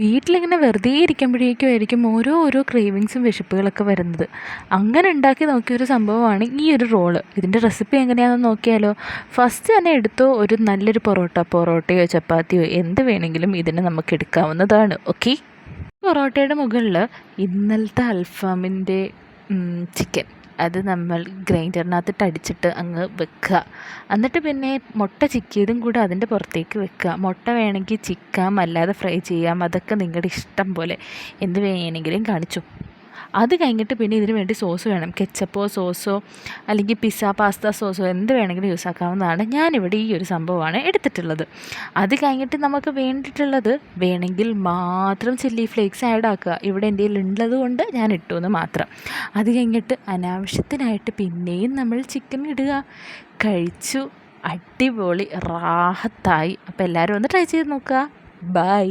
വീട്ടിലിങ്ങനെ വെറുതെ ഇരിക്കുമ്പോഴേക്കും ഓരോ ക്രേവിങ്സും വിശപ്പുകളൊക്കെ വരുന്നത്. അങ്ങനെ ഉണ്ടാക്കി നോക്കിയൊരു സംഭവമാണ് ഈ ഒരു റോള്. ഇതിൻ്റെ റെസിപ്പി എങ്ങനെയാണെന്ന് നോക്കിയാലോ? ഫസ്റ്റ് തന്നെ എടുത്തോ ഒരു നല്ലൊരു പൊറോട്ടയോ ചപ്പാത്തിയോ എന്ത് വേണമെങ്കിലും ഇതിന് നമുക്ക് എടുക്കാവുന്നതാണ്. ഓക്കെ. പൊറോട്ടയുടെ മുകളിൽ ഇന്നലത്തെ അൽഫാമിൻ്റെ ചിക്കൻ അത് നമ്മൾ ഗ്രൈൻഡറിനകത്തിട്ട് അടിച്ചിട്ട് അങ്ങ് വെക്കുക. എന്നിട്ട് പിന്നെ മുട്ട ചിക്കിയതും കൂടെ അതിൻ്റെ പുറത്തേക്ക് വെക്കുക. മുട്ട വേണമെങ്കിൽ ചിക്കാം, അല്ലാതെ ഫ്രൈ ചെയ്യാം. അതൊക്കെ നിങ്ങളുടെ ഇഷ്ടം പോലെ എന്ത് വേണമെങ്കിലും കാണിച്ചു. അത് കഴിഞ്ഞിട്ട് പിന്നെ ഇതിന് വേണ്ടി സോസ് വേണം. കെച്ചപ്പോ സോസോ അല്ലെങ്കിൽ പിസ്സ പാസ്ത സോസോ എന്ത് വേണമെങ്കിലും യൂസ് ആക്കാവുന്നതാണ്. ഞാനിവിടെ ഈ ഒരു സംഭവമാണ് എടുത്തിട്ടുള്ളത്. അത് കഴിഞ്ഞിട്ട് നമുക്ക് വേണ്ടിയിട്ടുള്ളത് വേണമെങ്കിൽ മാത്രം ചില്ലി ഫ്ലേക്സ് ആഡ് ആക്കുക. ഇവിടെ എൻ്റെ കയ്യിൽ ഉള്ളത് കൊണ്ട് ഞാൻ ഇട്ടു എന്ന് മാത്രം. അത് കഴിഞ്ഞിട്ട് അനാവശ്യത്തിനായിട്ട് പിന്നെയും നമ്മൾ ചിക്കൻ ഇടുക. കഴിച്ചു. അടിപൊളി റാഹത്തായി. അപ്പോൾ എല്ലാവരും ഒന്ന് ട്രൈ ചെയ്ത് നോക്കുക. ബൈ.